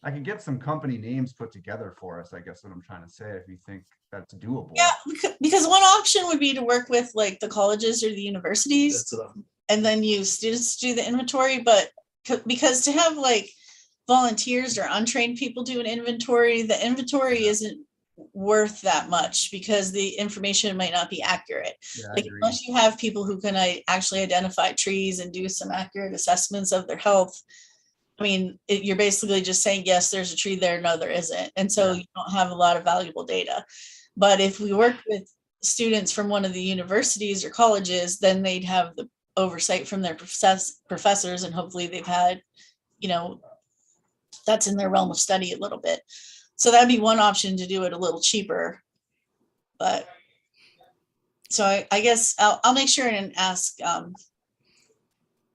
I could get some company names put together for us, I guess what I'm trying to say, if you think that's doable. Yeah, because one option would be to work with like the colleges or the universities That's what I'm- and then use students to do the inventory, but because to have like volunteers or untrained people do an inventory, the inventory isn't worth that much because the information might not be accurate. Yeah, I Like agree. unless you have people who can actually identify trees and do some accurate assessments of their health. I mean, you're basically just saying, yes, there's a tree there, no, there isn't. And so Yeah. you don't have a lot of valuable data. But if we work with students from one of the universities or colleges, then they'd have the oversight from their professors, and hopefully they've had, you know, that's in their realm of study a little bit. So that'd be one option to do it a little cheaper. But so I guess I'll make sure and ask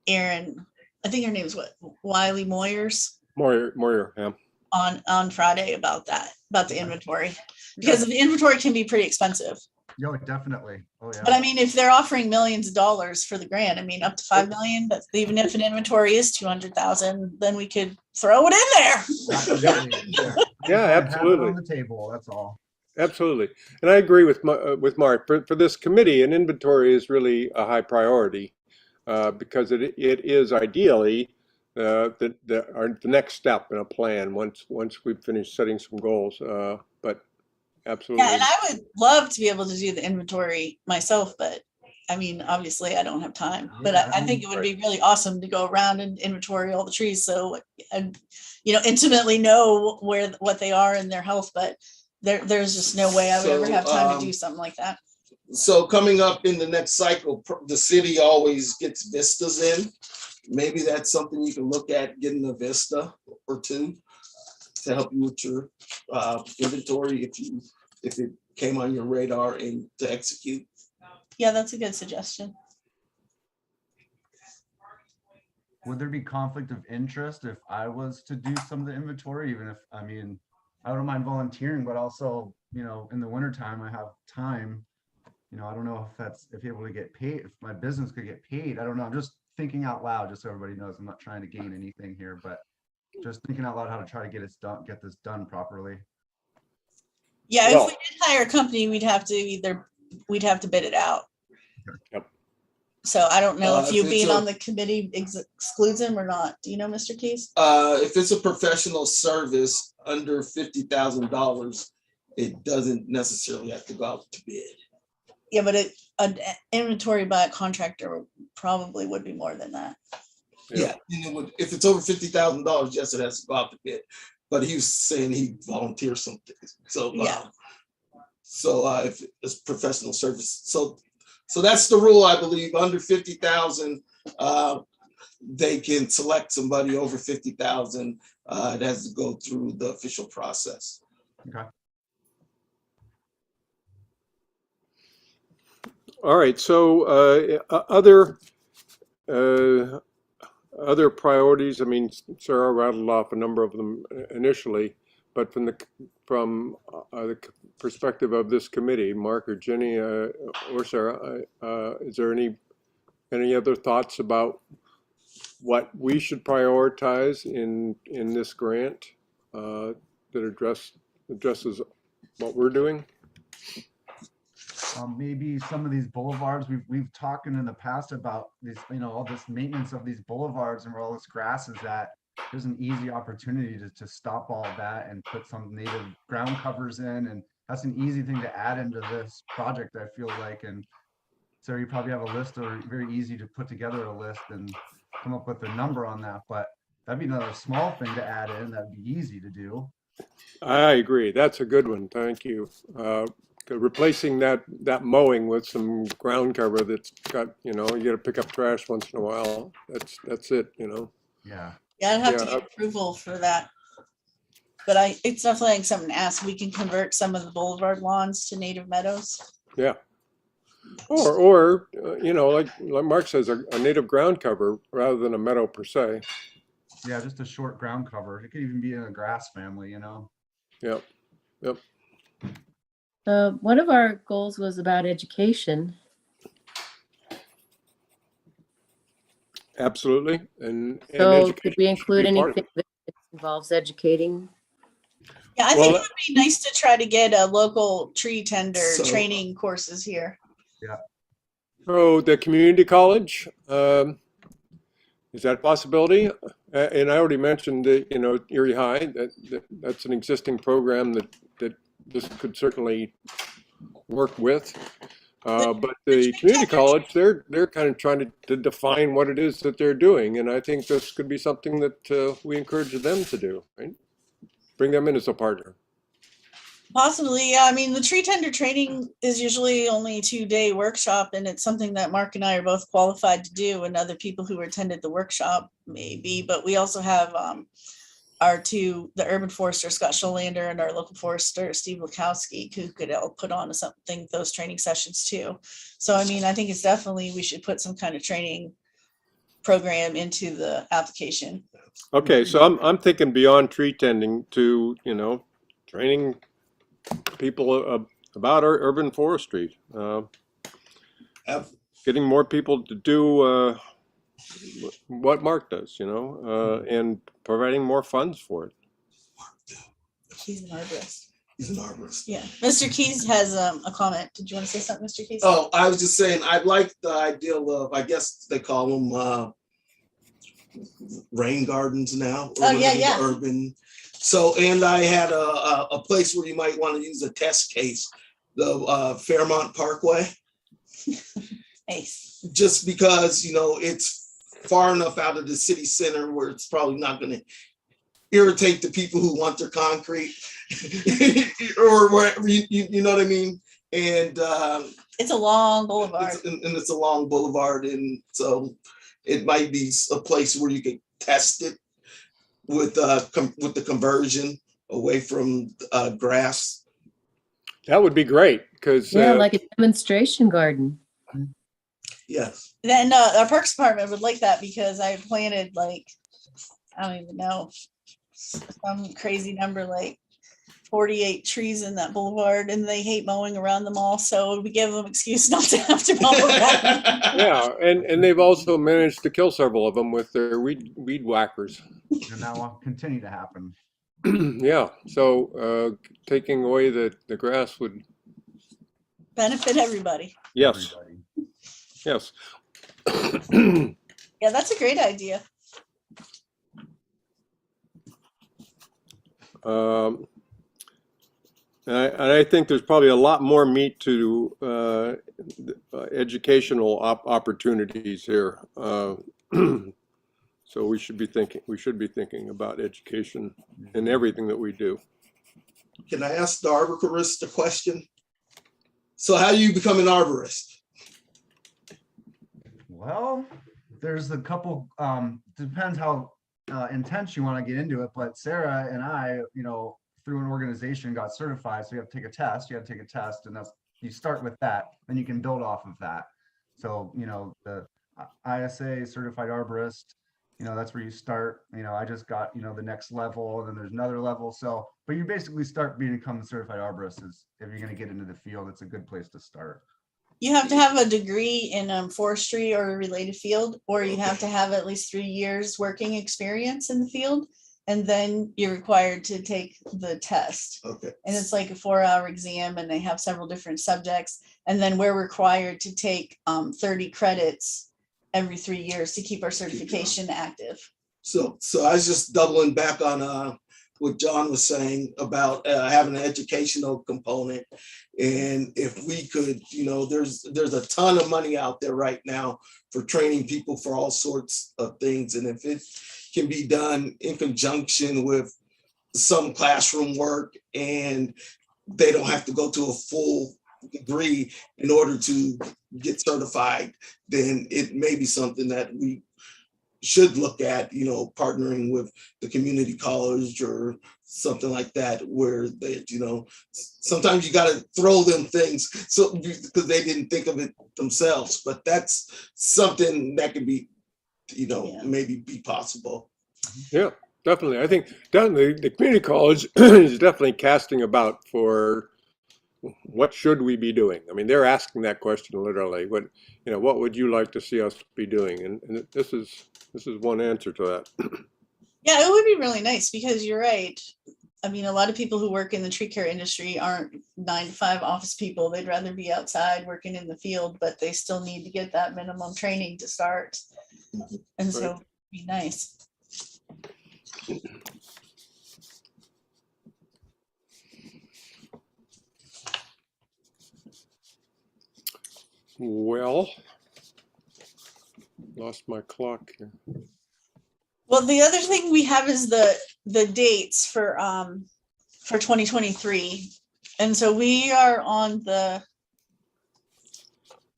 Erin, I think her name is what, Wiley Moyers, Moyer, yeah. on Friday about that, about the inventory. Because the inventory can be pretty expensive. Yeah, definitely. Oh, yeah. But I mean, if they're offering millions of dollars for the grant, I mean, up to 5 million, but even if an inventory is 200,000, then we could throw it in there. Absolutely. Yeah, Have it absolutely. on the table, that's all. Absolutely. And I agree with Mark. For this committee, an inventory is really a high priority because it is ideally the next step in a plan once we've finished setting some goals. But absolutely. Yeah, and I would love to be able to do the inventory myself, but I mean, obviously I don't have time. But Yeah, I think it would be really awesome to go around and inventory all the trees, so and intimately know what they are and their health. But there's just no way I would ever So, have time to do something like that. So coming up in the next cycle, the city always gets vistas in. Maybe that's something you can look at, getting a vista or two to help you with your inventory if it came on your radar and to execute. Yeah, that's a good suggestion. Would there be conflict of interest if I was to do some of the inventory, even if, I mean, I don't mind volunteering, but also you know, in the wintertime, I have time. You know, I don't know if able to get paid, if my business could get paid. I don't know. I'm just thinking out loud, just so everybody knows I'm not trying to gain anything here, but just thinking out loud how to try to get this done properly. Yeah, Well- if we did hire a company, we'd have to bid it out. Yep. So I don't know if If you it's being a- on the committee excludes him or not. Do you know, Mr. Keys? If it's a professional service under $50,000, it doesn't necessarily have to go out to bid. Yeah, but an inventory by a contractor probably would be more than that. Yeah, and it would, if it's over $50,000, yes, it has to go out to bid. But he was saying he volunteers something. So Yeah. If it's professional service, so that's the rule, I believe. Under 50,000, they can select somebody. Over 50,000. It has to go through the official process. Okay. All right, so other priorities, I mean, Sarah rattled off a number of them initially, but from the perspective of this committee, Mark or Jenny or Sarah, is there any other thoughts about what we should prioritize in this grant that addresses what we're doing? Maybe some of these boulevards, we've talked in the past about this, you know, all this maintenance of these boulevards and where all this grass is at. There's an easy opportunity to stop all of that and put some native ground covers in, and that's an easy thing to add into this project, I feel like. And so you probably have a list, or very easy to put together a list and come up with a number on that, but that'd be another small thing to add in. That'd be easy to do. I agree. That's a good one. Thank you. Replacing that mowing with some ground cover that's got, you know, you got to pick up trash once in a while. That's it, you know. Yeah. Yeah, I'd have to Yeah. get approval for that. But it's definitely like something to ask. We can convert some of the boulevard lawns to native meadows. Yeah. Or you know, like Mark says, a native ground cover rather than a meadow per se. Yeah, just a short ground cover. It could even be in a grass family, you know. Yep. Yep. One of our goals was about education. Absolutely. And So education could we should include be part of anything that involves educating? Yeah, I Well, think it would be nice to try to get a local tree tender So- training courses here. So the community college, is that a possibility? And I already mentioned that, you know, Erie High, that's an existing program that this could certainly work with. But the community college, they're kind of trying to define what it is that they're doing. And I think this could be something that we encourage them to do, right? Bring them in as a partner. Possibly, yeah. I mean, the tree tender training is usually only a 2-day workshop, and it's something that Mark and I are both qualified to do, and other people who attended the workshop maybe. But we also have the urban forester, Scott Scholander, and our local forester, Steve Lukowski, who could all put on something, those training sessions too. So, I mean, I think it's definitely, we should put some kind of training program into the application. Okay, so I'm thinking beyond tree tending to, you know, training people about our urban forestry, getting more people to do what Mark does, you know, and providing more funds for it. He's an arborist. He's an arborist. Yeah. Mr. Keys has a comment. Did you want to say something, Mr. Keys? Oh, I was just saying, I like the ideal of, I guess they call them rain gardens now. Oh, yeah, yeah. Urban. So, and I had a place where you might want to use a test case, the Fairmont Parkway, Nice. just because, you know, it's far enough out of the city center where it's probably not going to irritate the people who want their concrete or wherever, you know what I mean? And It's a long boulevard. it's a long boulevard, and so it might be a place where you could test it with the conversion away from grass. That would be great because Yeah, like a demonstration garden. Yes. Then our parks department would like that because I planted like, I don't even know, some crazy number, like 48 trees in that boulevard and they hate mowing around them all. So we give them excuse not to have to mow around them. Yeah, and they've also managed to kill several of them with their weed whackers. And that will continue to happen. Yeah, so taking away the grass would, Benefit everybody. yes, Everybody. yes. Yeah, that's a great idea. And I think there's probably a lot more meat to educational opportunities here. So we should be thinking about education in everything that we do. Can I ask the arborist a question? So how do you become an arborist? Well, there's a couple, depends how intense you want to get into it, but Sarah and I, through an organization got certified. So you have to take a test, and that's, you start with that, then you can build off of that. So, the ISA certified arborist, that's where you start. I just got, the next level, and then there's another level. So, but you basically start becoming a certified arborist is if you're going to get into the field, it's a good place to start. You have to have a degree in forestry or a related field, or you have to have at least 3 years working experience in the field. And then you're required to take the test. Okay. And it's like a 4-hour exam and they have several different subjects. And then we're required to take 30 credits every 3 years to keep our certification active. So I was just doubling back on what John was saying about having an educational component. And if we could, there's a ton of money out there right now for training people for all sorts of things. And if it can be done in conjunction with some classroom work and they don't have to go to a full degree in order to get certified, then it may be something that we should look at, partnering with the community college or something like that, where they, sometimes you got to throw them things so because they didn't think of it themselves, but that's something that could be, maybe be possible. Yeah, definitely. I think definitely the community college is definitely casting about for what should we be doing. I mean, they're asking that question literally. What would you like to see us be doing? And this is one answer to that. Yeah, it would be really nice because you're right. I mean, a lot of people who work in the tree care industry aren't 9-to-5 office people. They'd rather be outside working in the field, but they still need to get that minimum training to start. And so it'd be nice. Well, lost my clock here. Well, the other thing we have is the dates for 2023. And so we are on the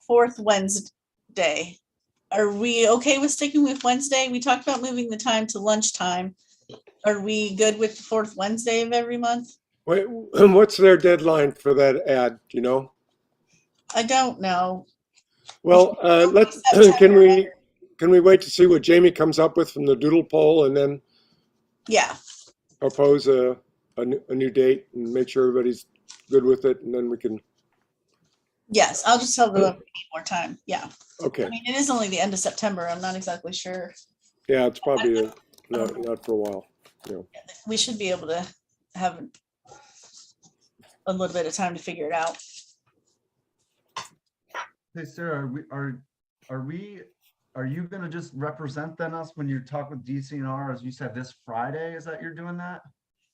4th Wednesday. Are we okay with sticking with Wednesday? We talked about moving the time to lunchtime. Are we good with the 4th Wednesday of every month? Wait, what's their deadline for that ad? Do you know? I don't know. Well, can we wait to see what Jamie comes up with from the doodle poll and then Yeah. propose a new date and make sure everybody's good with it, and then we can. Yes, I'll just tell them we need more time. Yeah. Okay. I mean, it is only the end of September. I'm not exactly sure. Yeah, it's probably not for a while. We should be able to have a little bit of time to figure it out. Hey, Sarah, are you going to just represent then us when you talk with DCNR, as you said, this Friday? Is that you're doing that?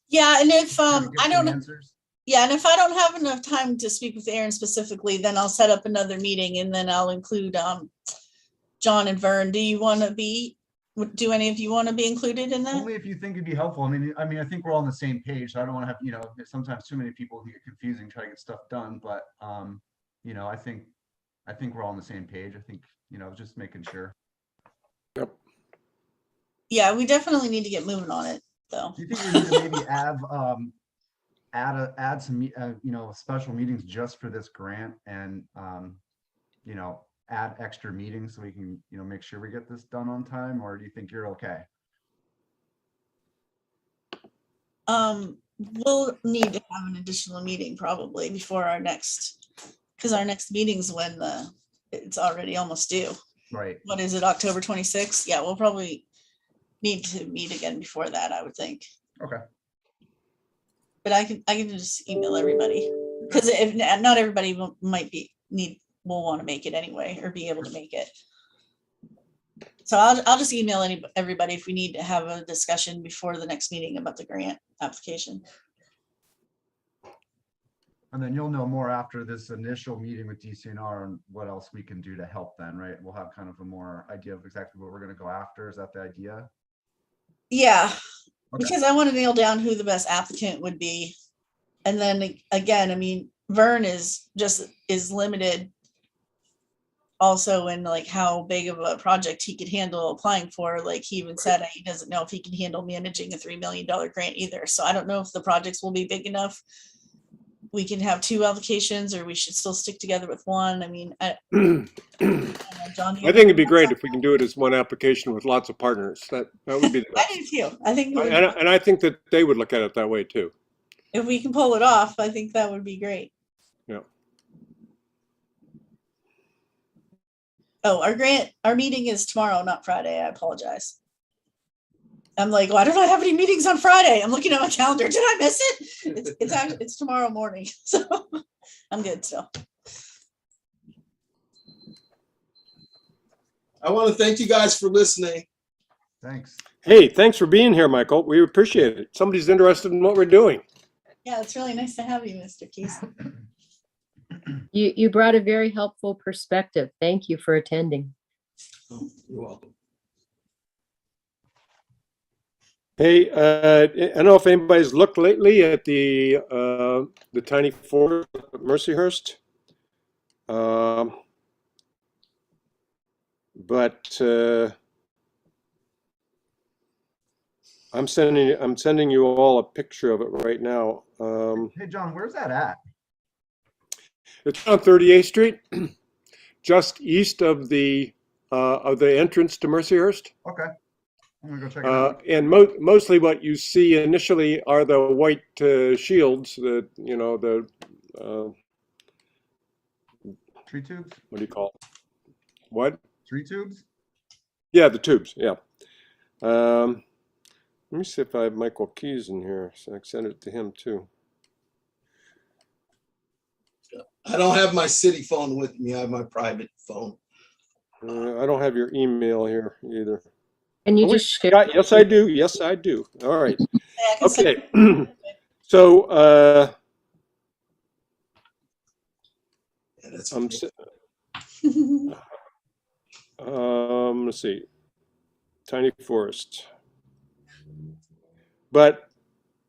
Yeah, and if Trying to get I some don't, answers? yeah, and if I don't have enough time to speak with Aaron specifically, then I'll set up another meeting and then I'll include John and Vern. Do any of you want to be included in that? Only if you think it'd be helpful. I mean, I think we're all on the same page. So I don't want to have, sometimes too many people get confusing, try to get stuff done. But, I think we're all on the same page. I think, just making sure. Yep. Yeah, we definitely need to get moving on it though. Do you think we need to maybe add some, special meetings just for this grant and, add extra meetings so we can, make sure we get this done on time? Or do you think you're okay? we'll need to have an additional meeting probably before our next, because our next meeting's when it's already almost due. Right. What is it, October 26th? Yeah, we'll probably need to meet again before that, I would think. Okay. But I can just email everybody, because if not everybody will want to make it anyway, or be able to make it. So I'll just email everybody if we need to have a discussion before the next meeting about the grant application. And then you'll know more after this initial meeting with DCNR and what else we can do to help then, right? We'll have kind of a more idea of exactly what we're going to go after. Is that the idea? Yeah, Okay. because I want to nail down who the best applicant would be. And then again, I mean, Vern is limited also in like how big of a project he could handle applying for. Like he even said he doesn't know if he can handle managing a $3 million grant either. So I don't know if the projects will be big enough. We can have 2 applications, or we should still stick together with one. I mean, I don't know, John, I think it'd be great if we can do it as one application with lots of partners. That would be the I best. do too. I think And I think that they would look at it that way too. if we can pull it off, I think that would be great. Yeah. Oh, our meeting is tomorrow, not Friday. I apologize. I'm like, why don't I have any meetings on Friday? I'm looking at my calendar. Did I miss it? It's tomorrow morning. So I'm good still. I want to thank you guys for listening. Thanks. Hey, thanks for being here, Michael. We appreciate it. Somebody's interested in what we're doing. Yeah, it's really nice to have you, Mr. Keys. You brought a very helpful perspective. Thank you for attending. Oh, you're welcome. Hey, I don't know if anybody's looked lately at the tiny forest at Mercyhurst. But I'm sending you all a picture of it right now. Hey, John, where's that at? It's on 38th Street, just east of the entrance to Mercyhurst. Okay. I'm gonna go check it out. And mostly what you see initially are the white shields that, the Tree tubes? what do you call it? What? Tree tubes? Yeah, the tubes. Yeah. Let me see if I have Michael Keys in here, so I can send it to him too. I don't have my city phone with me. I have my private phone. I don't have your email here either. And you Oh, wait, just share. yes, I do. Yes, I do. All right. Yeah, I can send Okay. So Yeah, that's I'm okay. let's see, tiny forest, but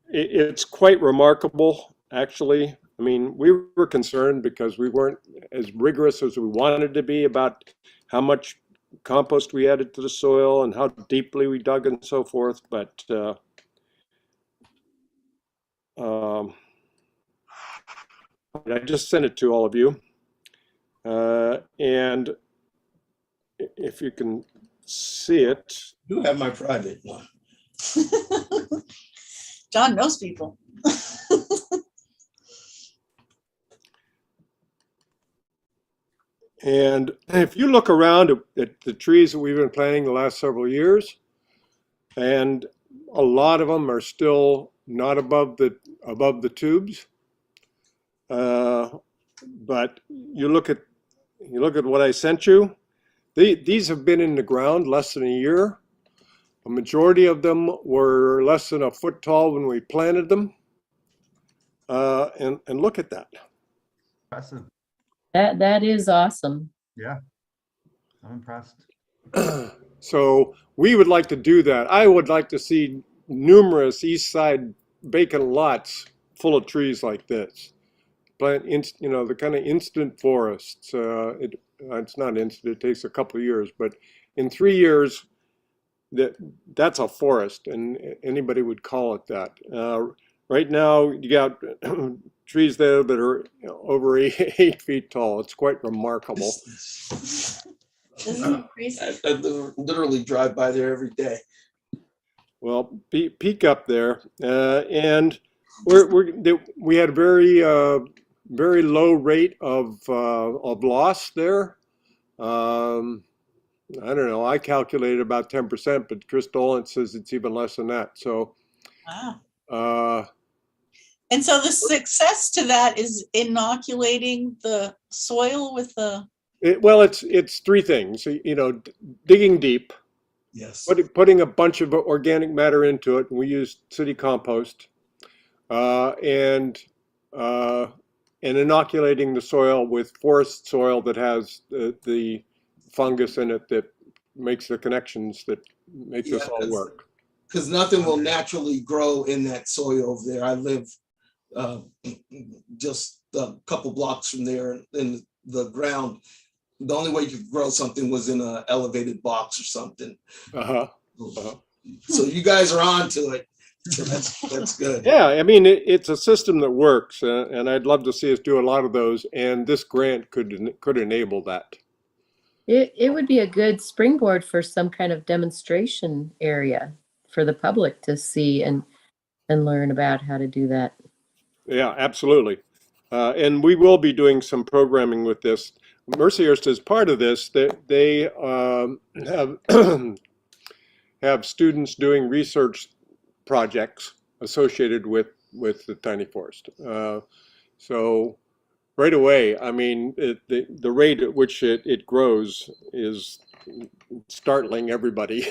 it's quite remarkable, actually. I mean, we were concerned because we weren't as rigorous as we wanted to be about how much compost we added to the soil and how deeply we dug and so forth. But I just sent it to all of you. And if you can see it, I do have my private one. John knows people. and if you look around at the trees that we've been planting the last several years, and a lot of them are still not above the tubes. But you look at what I sent you. These have been in the ground less than a year. A majority of them were less than a foot tall when we planted them. And look at that. Impressive. That is awesome. Yeah. I'm impressed. So we would like to do that. I would like to see numerous east side vacant lots full of trees like this. Plant, the kind of instant forests. It's not instant, it takes a couple of years, but in 3 years, that's a forest, and anybody would call it that. Right now, you got trees there that are over 8 feet tall. It's quite remarkable. Isn't it crazy? I literally drive by there every day. Well, peek up there, and we had a very low rate of loss there. I don't know. I calculated about 10%, but Chris Dolan says it's even less than that. So, Wow. And so the success to that is inoculating the soil with the. it's three things. You know, digging deep, Yes. putting a bunch of organic matter into it. And we used city compost, and inoculating the soil with forest soil that has the fungus in it that makes the connections that make this all work. Because nothing will naturally grow in that soil over there. I live just a couple blocks from there in the ground. The only way you could grow something was in an elevated box or something. So you guys are on to it. So that's good. Yeah, I mean, it's a system that works, and I'd love to see us do a lot of those, and this grant could enable that. It would be a good springboard for some kind of demonstration area for the public to see and learn about how to do that. Yeah, absolutely. And we will be doing some programming with this. Mercyhurst is part of this. They have have students doing research projects associated with the tiny forest. So right away, I mean, the rate at which it grows is startling everybody.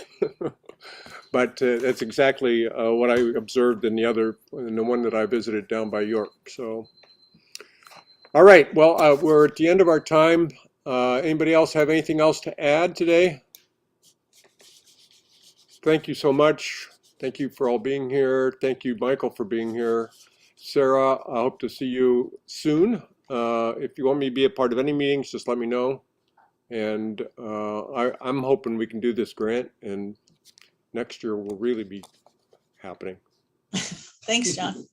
But that's exactly what I observed in the one that I visited down by York. So, all right, well, we're at the end of our time. Anybody else have anything else to add today? Thank you so much. Thank you for all being here. Thank you, Michael, for being here. Sarah, I hope to see you soon. If you want me to be a part of any meetings, just let me know. And I'm hoping we can do this grant, and next year will really be happening. Thanks, John.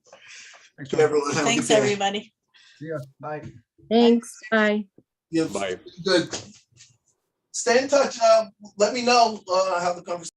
Thanks, Everyone, have a Thanks, good day. everybody. See ya. Bye. Thanks. Bye. Yeah, Bye. good. Stay in touch. Let me know how the conversation.